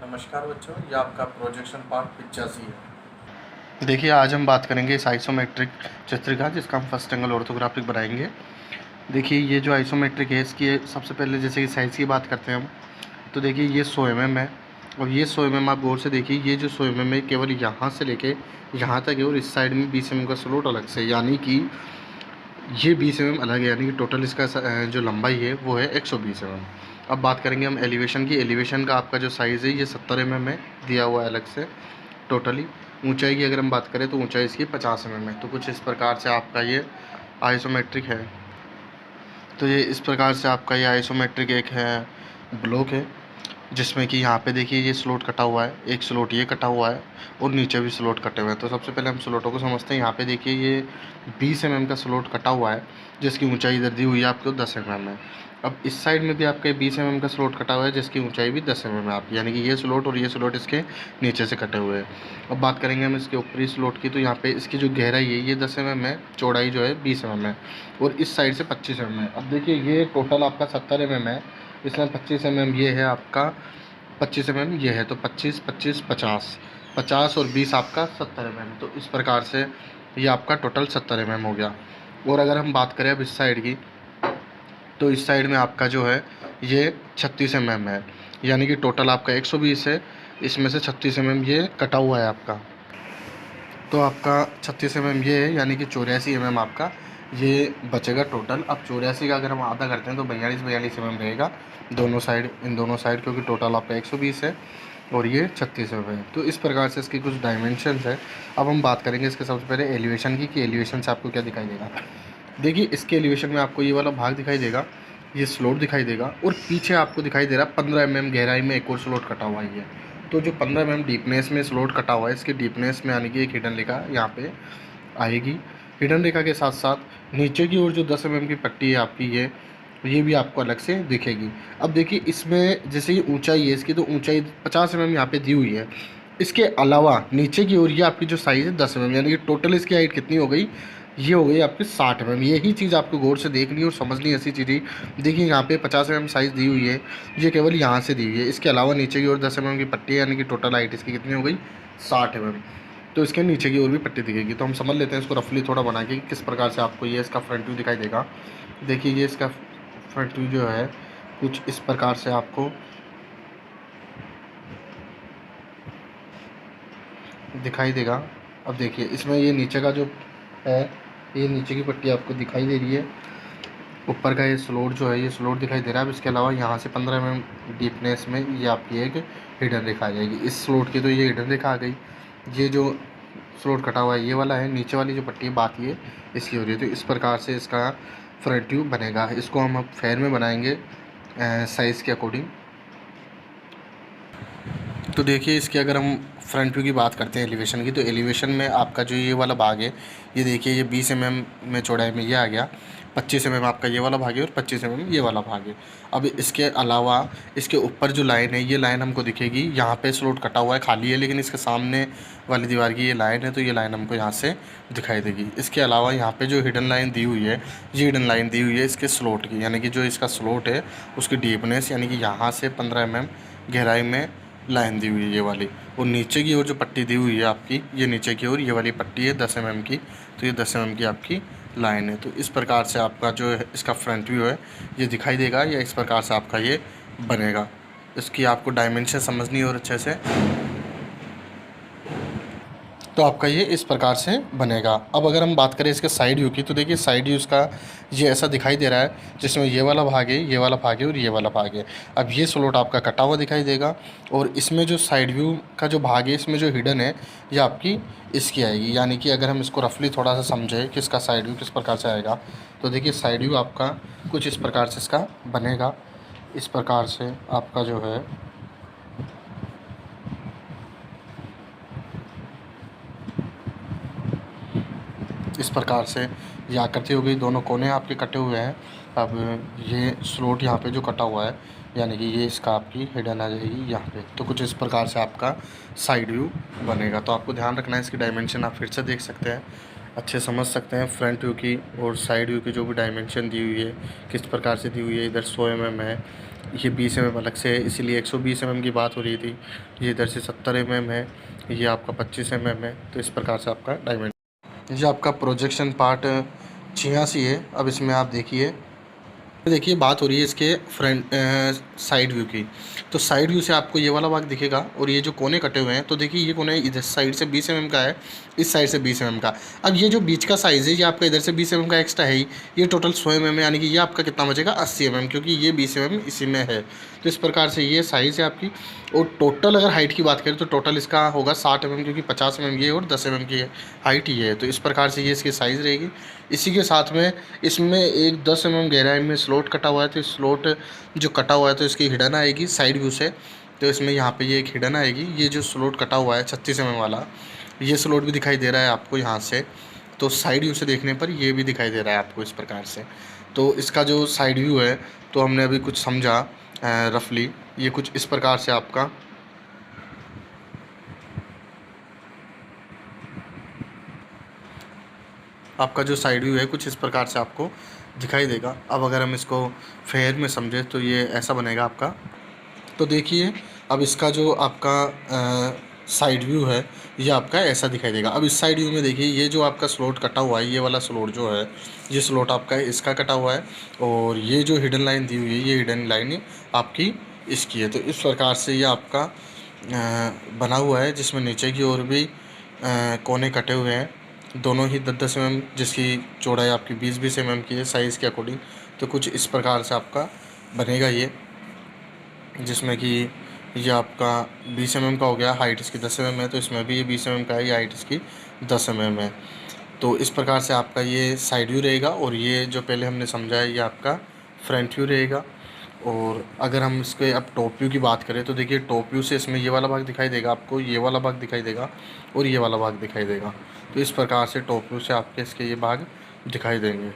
नमस्कार बच्चों, ये आपका प्रोजेक्शन पार्ट 85 है। देखिए, आज हम बात करेंगे इस आइसोमेट्रिक चित्र का, जिसका हम फर्स्ट एंगल ऑर्थोग्राफिक बनाएंगे। देखिए, ये जो आइसोमेट्रिक है, इसकी सबसे पहले जैसे कि साइज़ की बात करते हैं हम, तो देखिए ये 100 mm है। और ये 100 mm आप गौर से देखिए, ये जो 100 mm है केवल यहाँ से लेके यहाँ तक है, और इस साइड में 20 mm का स्लॉट अलग से, यानी कि ये 20 mm अलग है, यानी कि टोटल इसका जो लंबाई है वो है 120 mm। अब बात करेंगे हम एलिवेशन की। एलिवेशन का आपका जो साइज़ है ये 70 mm है, दिया हुआ है अलग से टोटली। ऊंचाई की अगर हम बात करें तो ऊंचाई इसकी 50 mm है। तो कुछ इस प्रकार से आपका ये आइसोमेट्रिक है। तो ये इस प्रकार से आपका ये आइसोमेट्रिक एक है ब्लॉक है, जिसमें कि यहाँ पे देखिए ये स्लॉट कटा हुआ है, एक स्लॉट ये कटा हुआ है और नीचे भी स्लॉट कटे हुए हैं। तो सबसे पहले हम स्लॉटों को समझते हैं। यहाँ पे देखिए ये 20 mm का स्लॉट कटा हुआ है, जिसकी ऊंचाई इधर दी हुई है आपको 10 mm है। अब इस साइड में भी आपका 20 mm का स्लॉट कटा हुआ है, जिसकी ऊंचाई भी 10 mm है आप, यानी कि ये स्लॉट और ये स्लॉट इसके नीचे से कटे हुए हैं। अब बात करेंगे हम इसके ऊपरी स्लॉट की, तो यहाँ पे इसकी जो गहराई है ये 10 mm है, चौड़ाई जो है 20 mm है, और इस साइड से 25 mm है। अब देखिए ये टोटल आपका 70 mm है, इसमें 25 mm ये है आपका, 25 mm ये है, तो 25 25 50, 50 और 20 आपका 70 mm। तो इस प्रकार से ये आपका टोटल 70 mm हो गया। और अगर हम बात करें अब इस साइड की, तो इस साइड में आपका जो है ये 36 mm है, यानी कि टोटल आपका 120 है, इसमें से 36 mm ये कटा हुआ है आपका। तो आपका 36 mm ये है, यानी कि 84 mm आपका ये बचेगा टोटल। अब 84 का अगर हम आधा करते हैं तो 42 mm रहेगा दोनों साइड, इन दोनों साइड, क्योंकि टोटल आपका 120 है और ये 36 mm है। तो इस प्रकार से इसकी कुछ डायमेंशंस है। अब हम बात करेंगे इसके सबसे पहले एलिवेशन की, कि एलिवेशन से आपको क्या दिखाई देगा। देखिए इसके एलिवेशन में आपको ये वाला भाग दिखाई देगा, ये स्लॉट दिखाई देगा, और पीछे आपको दिखाई दे रहा है 15 mm गहराई में एक और स्लॉट कटा हुआ है। तो जो 15 mm डीपनेस में स्लॉट कटा हुआ है, इसके डीपनेस में यानी कि एक हिडन रेखा यहाँ पे आएगी। हिडन रेखा के साथ साथ नीचे की ओर जो 10 mm की पट्टी है आपकी, ये भी आपको अलग से दिखेगी। अब देखिए इसमें जैसे ये ऊंचाई है इसकी, तो ऊंचाई 50 mm यहाँ पे दी हुई है। इसके अलावा नीचे की ओर ये आपकी जो साइज़ है 10 mm, यानी कि टोटल इसकी हाइट कितनी हो गई, ये हो गई आपकी 60 mm। यही चीज़ आपको गौर से देखनी और समझनी, ऐसी चीज़ें। देखिए यहाँ पे 50 mm साइज़ दी हुई है, ये केवल यहाँ से दी हुई है। इसके अलावा नीचे की ओर 10 mm की पट्टी है, यानी कि टोटल हाइट इसकी कितनी हो गई, 60 mm। तो इसके नीचे की ओर भी पट्टी दिखेगी। तो हम समझ लेते हैं इसको रफली थोड़ा बना के, किस प्रकार से आपको ये इसका फ्रंट व्यू दिखाई देगा। देखिए ये इसका फ्रंट व्यू जो है कुछ इस प्रकार से आपको दिखाई देगा। अब देखिए इसमें ये नीचे का जो है, ये नीचे की पट्टी आपको दिखाई दे रही है, ऊपर का ये स्लॉट जो है ये स्लॉट दिखाई दे रहा है। अब इसके अलावा यहाँ से 15 mm डीपनेस में ये आपकी एक हिडन रेखा आ जाएगी। इस स्लॉट की तो ये हिडन रेखा आ गई। ये जो स्लॉट कटा हुआ है ये वाला है, नीचे वाली जो पट्टी है बात ये इसकी हो रही है। तो इस प्रकार से इसका फ्रंट व्यू बनेगा। इसको हम अब फेयर में बनाएंगे साइज़ के अकॉर्डिंग। तो देखिए इसके अगर हम फ्रंट व्यू की बात करते हैं एलिवेशन की, तो एलिवेशन में आपका जो ये वाला भाग है, ये देखिए ये 20 mm में चौड़ाई में ये आ गया, 25 mm आपका ये वाला भाग है और 25 mm ये वाला भाग है। अब इसके अलावा इसके ऊपर जो लाइन है, ये लाइन हमको दिखेगी, यहाँ पे स्लॉट कटा हुआ है खाली है, लेकिन इसके सामने वाली दीवार की ये लाइन है, तो ये लाइन हमको यहाँ से दिखाई देगी। इसके अलावा यहाँ पे जो हिडन लाइन दी हुई है, ये हिडन लाइन दी हुई है इसके स्लॉट की, यानी कि जो इसका स्लॉट है उसकी डीपनेस, यानी कि यहाँ से 15 mm गहराई में लाइन दी हुई है ये वाली। और नीचे की ओर जो पट्टी दी हुई है आपकी, ये नीचे की ओर ये वाली पट्टी है 10 mm की, तो ये 10 mm की आपकी लाइन है। तो इस प्रकार से आपका जो है इसका फ्रंट व्यू है ये दिखाई देगा, या इस प्रकार से आपका ये बनेगा। इसकी आपको डायमेंशन समझनी और अच्छे से, तो आपका ये इस प्रकार से बनेगा। अब अगर हम बात करें इसके साइड व्यू की, तो देखिए साइड व्यू इसका ये ऐसा दिखाई दे रहा है, जिसमें ये वाला भाग है, ये वाला भाग है और ये वाला भाग है। अब ये स्लॉट आपका कटा हुआ दिखाई देगा, और इसमें जो साइड व्यू का जो भाग है, इसमें जो हिडन है ये आपकी इसकी आएगी। यानी कि अगर हम इसको रफली थोड़ा सा समझें कि इसका साइड व्यू किस प्रकार से आएगा, तो देखिए साइड व्यू आपका कुछ इस प्रकार से इसका बनेगा। इस प्रकार से आपका जो है इस प्रकार से ये आकृति हो गई, दोनों कोने आपके कटे हुए हैं। अब ये स्लॉट यहाँ पे जो कटा हुआ है, यानी कि ये इसका आपकी हिडन आ जाएगी यहाँ पे। तो कुछ इस प्रकार से आपका साइड व्यू बनेगा। तो आपको ध्यान रखना है, इसकी डायमेंशन आप फिर से देख सकते हैं, अच्छे समझ सकते हैं फ्रंट व्यू की और साइड व्यू की जो भी डायमेंशन दी हुई है किस प्रकार से दी हुई है। इधर 100 mm है, ये 20 mm अलग से है, इसीलिए 120 mm की बात हो रही थी। ये इधर से 70 mm है, ये आपका 25 mm है। तो इस प्रकार से आपका डायमेंशन। ये आपका प्रोजेक्शन पार्ट 86 है। अब इसमें आप देखिए बात हो रही है इसके फ्रंट साइड व्यू की। तो साइड व्यू से आपको ये वाला भाग दिखेगा और ये जो कोने कटे हुए हैं, तो देखिए ये कोने इधर साइड से 20 mm का है, इस साइड से 20 mm का। अब ये जो बीच का साइज़ है ये आपका इधर से 20 mm का एक्स्ट्रा है ही, ये टोटल 100 mm है, यानी कि ये आपका कितना बचेगा 80 mm, क्योंकि ये 20 mm इसी में है। तो इस प्रकार से ये साइज़ है आपकी। और टोटल अगर हाइट की बात करें तो टोटल इसका होगा 60 mm, क्योंकि 50 mm ये और 10 mm की हाइट ये है। तो इस प्रकार से ये इसकी साइज़ रहेगी। इसी के साथ में इसमें एक 10 mm गहराई में स्लॉट कटा हुआ है, तो स्लॉट जो कटा हुआ है तो इसकी हिडन आएगी साइड व्यू से। तो इसमें यहाँ पे ये एक हिडन आएगी। ये जो स्लॉट कटा हुआ है 36 mm वाला, ये स्लॉट भी दिखाई दे रहा है आपको यहाँ से। तो साइड व्यू से देखने पर ये भी दिखाई दे रहा है आपको इस प्रकार से। तो इसका जो साइड व्यू है, तो हमने अभी कुछ समझा रफली, ये कुछ इस प्रकार से आपका जो साइड व्यू है कुछ इस प्रकार से आपको दिखाई देगा। अब अगर हम इसको फेयर में समझें तो ये ऐसा बनेगा आपका। तो देखिए अब इसका जो आपका साइड व्यू है ये आपका ऐसा दिखाई देगा। अब इस साइड व्यू में देखिए ये जो आपका स्लॉट कटा हुआ है, ये वाला स्लॉट जो है, ये स्लॉट आपका इसका कटा हुआ है, और ये जो हिडन लाइन दी हुई है ये हिडन लाइन आपकी इसकी है। तो इस प्रकार से ये आपका बना हुआ है, जिसमें नीचे की ओर भी कोने कटे हुए हैं, दोनों ही 10-10 mm, जिसकी चौड़ाई आपकी 20-20 mm की है साइज़ के अकॉर्डिंग। तो कुछ इस प्रकार से आपका बनेगा ये, जिसमें कि ये आपका 20 mm का हो गया, हाइट इसकी 10 mm है, तो इसमें भी ये 20 mm का है, ये हाइट इसकी 10 mm है। तो इस प्रकार से आपका ये साइड व्यू रहेगा। और ये जो पहले हमने समझा है ये आपका फ्रंट व्यू रहेगा। और अगर हम इसके अब टॉप व्यू की बात करें तो देखिए टॉप व्यू से इसमें ये वाला भाग दिखाई देगा आपको, ये वाला भाग दिखाई देगा और ये वाला भाग दिखाई देगा। तो इस प्रकार से टॉप व्यू से आपके इसके ये भाग दिखाई देंगे।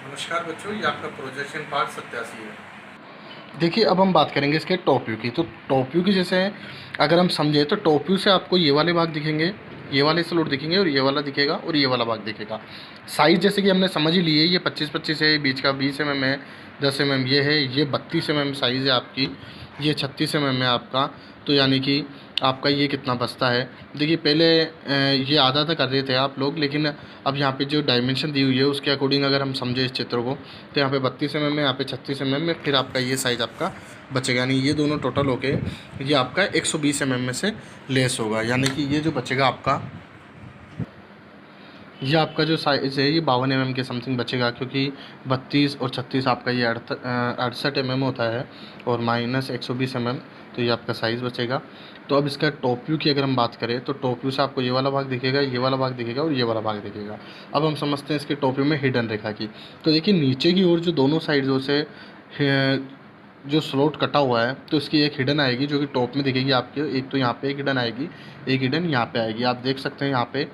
नमस्कार बच्चों, ये आपका प्रोजेक्शन पार्ट 87 है। देखिए अब हम बात करेंगे इसके टॉप व्यू की। तो टॉप व्यू की जैसे अगर हम समझे तो टॉप व्यू से आपको ये वाले भाग दिखेंगे, ये वाले स्लॉट दिखेंगे, और ये वाला दिखेगा और ये वाला भाग दिखेगा। साइज़ जैसे कि हमने समझ ही लिए, ये 25-25 है, बीच का 20 mm है, 10 mm ये है, ये 32 mm साइज़ है आपकी, ये 36 mm है आपका। तो यानी कि आपका ये कितना बचता है। देखिए पहले ये आधा आधा कर रहे थे आप लोग, लेकिन अब यहाँ पे जो डायमेंशन दी हुई है उसके अकॉर्डिंग अगर हम समझे इस चित्र को, तो यहाँ पे 32 mm है, यहाँ पे 36 mm है, फिर आपका ये साइज़ आपका बचेगा। यानी ये दोनों टोटल होके ये आपका 120 mm में से लेस होगा। यानी कि ये जो बचेगा आपका, ये आपका जो साइज़ है ये 52 mm के समथिंग बचेगा, क्योंकि 32 और 36 आपका ये 68 mm होता है, और माइनस 120 mm, तो ये आपका साइज़ बचेगा। तो अब इसका टॉप व्यू की अगर हम बात करें तो टॉप व्यू से आपको ये वाला भाग दिखेगा, ये वाला भाग दिखेगा और ये वाला भाग दिखेगा। अब हम समझते हैं इसके टॉप व्यू में हिडन रेखा की। तो देखिए नीचे की ओर जो दोनों साइडों से जो स्लॉट कटा हुआ है, तो इसकी एक हिडन आएगी जो कि टॉप में दिखेगी आपके। एक तो यहाँ पे एक हिडन आएगी, एक हिडन यहाँ पे आएगी। आप देख सकते हैं यहाँ पे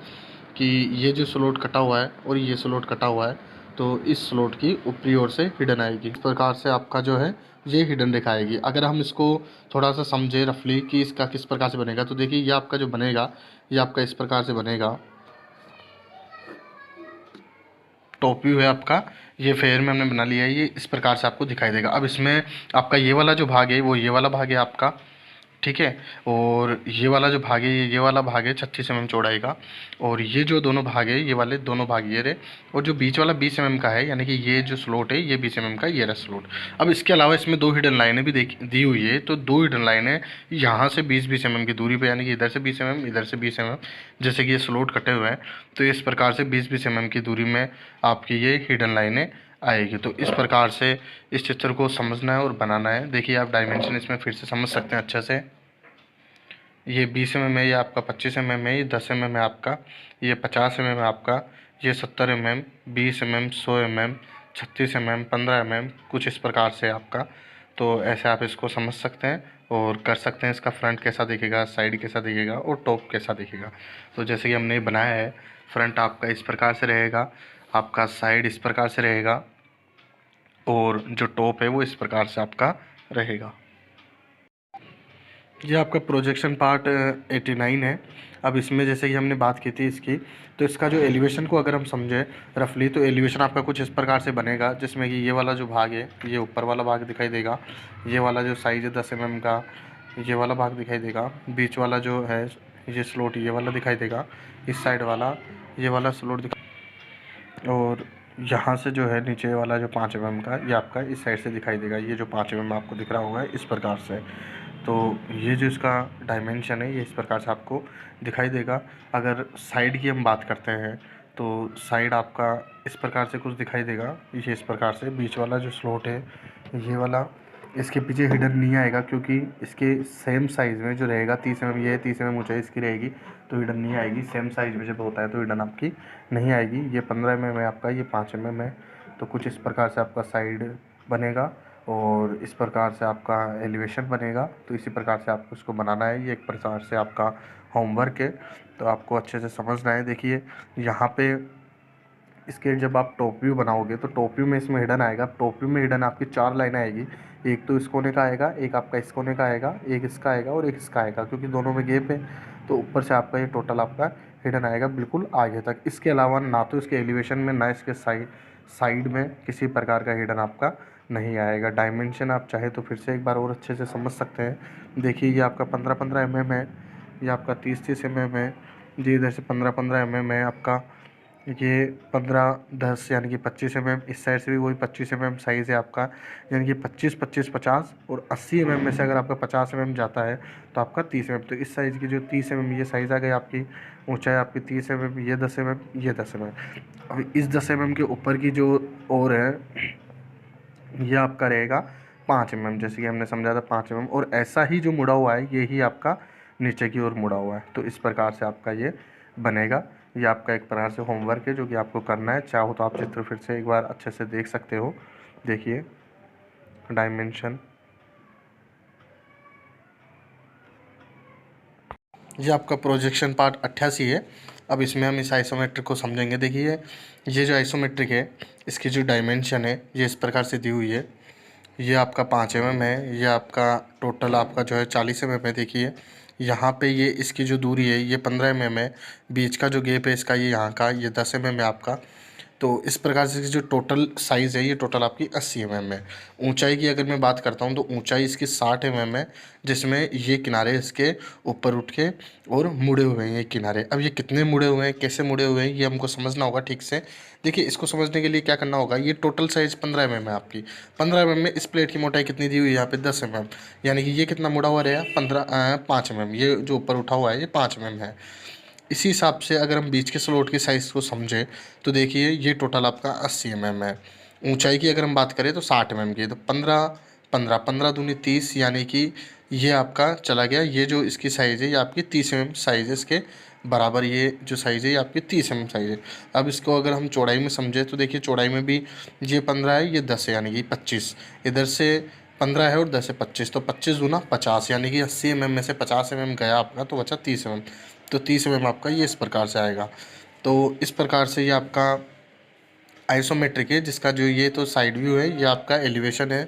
कि ये जो स्लॉट कटा हुआ है और ये स्लॉट कटा हुआ है, तो इस स्लॉट की ऊपरी ओर से हिडन आएगी। इस प्रकार से आपका जो है ये हिडन रेखा आएगी। अगर हम इसको थोड़ा सा समझे रफली कि इसका किस प्रकार से बनेगा, तो देखिए ये आपका जो बनेगा ये आपका इस प्रकार से बनेगा। टॉप व्यू है आपका, ये फेयर में हमने बना लिया है, ये इस प्रकार से आपको दिखाई देगा। अब इसमें आपका ये वाला जो भाग है वो ये वाला भाग है आपका, ठीक है। और ये वाला जो भाग है ये वाला भाग है 36 mm चौड़ाई का, और ये जो दोनों भाग है ये वाले दोनों भाग ये रहे, और जो बीच वाला 20 mm का है, यानी कि ये जो स्लॉट है ये 20 mm का, ये रहा स्लॉट। अब इसके अलावा इसमें दो हिडन लाइनें भी दी हुई है। तो दो हिडन लाइनें यहाँ से 20-20 mm की दूरी पे, यानी कि इधर से 20 mm, इधर से 20 mm, जैसे कि ये स्लॉट कटे हुए हैं, तो इस प्रकार से 20-20 mm की दूरी में आपकी ये हिडन लाइनें आएगी। तो इस प्रकार से इस चित्र को समझना है और बनाना है। देखिए आप डायमेंशन इसमें फिर से समझ सकते हैं अच्छे से। ये 20 mm है, ये आपका 25 mm है, ये 10 mm है आपका, ये 50 mm है आपका, ये 70 mm, 20 mm, 100 mm, 36 mm, 15 mm, कुछ इस प्रकार से आपका। तो ऐसे आप इसको समझ सकते हैं और कर सकते हैं। इसका फ्रंट कैसा दिखेगा, साइड कैसा दिखेगा और टॉप कैसा दिखेगा। तो जैसे कि हमने बनाया है, फ्रंट आपका इस प्रकार से रहेगा, आपका साइड इस प्रकार से रहेगा, और जो टॉप है वो इस प्रकार से आपका रहेगा। ये आपका प्रोजेक्शन पार्ट 89 है। अब इसमें जैसे कि हमने बात की थी इसकी, तो इसका जो एलिवेशन को अगर हम समझें रफली, तो एलिवेशन आपका कुछ इस प्रकार से बनेगा, जिसमें कि ये वाला जो भाग है, ये ऊपर वाला भाग दिखाई देगा, ये वाला जो साइज़ है 10 mm का, ये वाला भाग दिखाई देगा, बीच वाला जो है ये स्लॉट ये वाला दिखाई देगा, इस साइड वाला ये वाला स्लॉट दिखा, और यहाँ से जो है नीचे वाला जो 5 mm का, ये आपका इस साइड से दिखाई देगा। ये जो 5 mm आपको दिख रहा होगा इस प्रकार से। तो ये जो इसका डायमेंशन है ये इस प्रकार से आपको दिखाई देगा। अगर साइड की हम बात करते हैं तो साइड आपका इस प्रकार से कुछ दिखाई देगा, ये इस प्रकार से। बीच वाला जो स्लॉट है ये वाला, इसके पीछे हिडन नहीं आएगा, क्योंकि इसके सेम साइज़ में जो रहेगा 30 mm, ये 30 mm ऊंचाई इसकी रहेगी, तो हिडन नहीं आएगी। सेम साइज़ में जब होता है तो हिडन आपकी नहीं आएगी। ये 15 mm है आपका, ये 5 mm है। तो कुछ इस प्रकार से आपका साइड बनेगा और इस प्रकार से आपका एलिवेशन बनेगा। तो इसी प्रकार से आपको इसको बनाना है। ये एक प्रकार से आपका होमवर्क है, तो आपको अच्छे से समझना है। देखिए यहाँ पे इसके जब आप टॉप व्यू बनाओगे तो टॉप व्यू में इसमें हिडन आएगा। टॉप व्यू में हिडन आपकी 4 लाइनें आएगी, एक तो इस कोने का आएगा, एक आपका इस कोने का आएगा, एक इसका आएगा और एक इसका आएगा, क्योंकि दोनों में गैप है। तो ऊपर से आपका ये टोटल आपका हिडन आएगा बिल्कुल आगे तक। इसके अलावा ना तो इसके एलिवेशन में ना इसके साइड में किसी प्रकार का हिडन आपका नहीं आएगा। डायमेंशन आप चाहे तो फिर से एक बार और अच्छे से समझ सकते हैं। देखिए ये आपका 15-15 mm है, ये आपका 30-30 mm है, ये इधर से 15-15 mm है आपका, ये 15-10 यानी कि 25 mm, इस साइड से भी वही 25 mm साइज़ है आपका, यानी कि 25-25-50 और 80 mm में से अगर आपका 50 mm जाता है तो आपका 30 mm। तो इस साइज़ की जो 30 mm ये साइज़ आ गई आपकी, ऊंचाई आपकी 30 mm, ये 10 mm, ये 10 mm। अब इस 10 mm के ऊपर की जो और है ये आपका रहेगा 5 mm, जैसे कि हमने समझा था 5 mm। और ऐसा ही जो मुड़ा हुआ है ये ही आपका नीचे की ओर मुड़ा हुआ है। तो इस प्रकार से आपका ये बनेगा। ये आपका एक प्रकार से होमवर्क है जो कि आपको करना है। चाहो तो आप चित्र फिर से एक बार अच्छे से देख सकते हो। देखिए डायमेंशन, ये आपका प्रोजेक्शन पार्ट 88 है। अब इसमें हम इस आइसोमेट्रिक को समझेंगे। देखिए ये जो आइसोमेट्रिक है इसकी जो डायमेंशन है ये इस प्रकार से दी हुई है। ये आपका 5 mm है, ये आपका टोटल आपका जो है 40 mm है। देखिए यहाँ पे ये इसकी जो दूरी है ये 15 mm है, बीच का जो गैप है इसका ये यहाँ का ये 10 mm है आपका। तो इस प्रकार से जो टोटल साइज़ है ये टोटल आपकी 80 mm है। ऊंचाई की अगर मैं बात करता हूँ तो ऊंचाई इसकी 60 mm है, जिसमें ये किनारे इसके ऊपर उठ के और मुड़े हुए हैं ये किनारे। अब ये कितने मुड़े हुए हैं, कैसे मुड़े हुए हैं, ये हमको समझना होगा ठीक से। देखिए इसको समझने के लिए क्या करना होगा, ये टोटल साइज़ 15 mm है आपकी। 15 mm में इस प्लेट की मोटाई कितनी दी हुई है यहाँ पे 10 mm, यानी कि ये कितना मुड़ा हुआ रहेगा 5 mm। ये जो ऊपर उठा हुआ है ये 5 mm है। इसी हिसाब से अगर हम बीच के स्लॉट की साइज़ को समझें तो देखिए ये टोटल आपका 80 mm है। ऊंचाई की अगर हम बात करें तो 60 mm की, तो 15 दूनी 30, यानी कि ये आपका चला गया। ये जो इसकी साइज़ है ये आपकी 30 mm साइज़ है, इसके बराबर ये जो साइज़ है ये आपकी 30 mm साइज़ है। अब इसको अगर हम चौड़ाई में समझें तो देखिए चौड़ाई में भी ये 15 है, ये 10 है, यानी कि 25। इधर से 15 है और 10 है 25, तो 25 दूना 50, यानी कि 80 mm में से 50 mm गया आपका तो बचा 30 mm। तो 30 mm आपका ये इस प्रकार से आएगा। तो इस प्रकार से ये आपका आइसोमेट्रिक है, जिसका जो ये तो साइड व्यू है, ये आपका एलिवेशन है।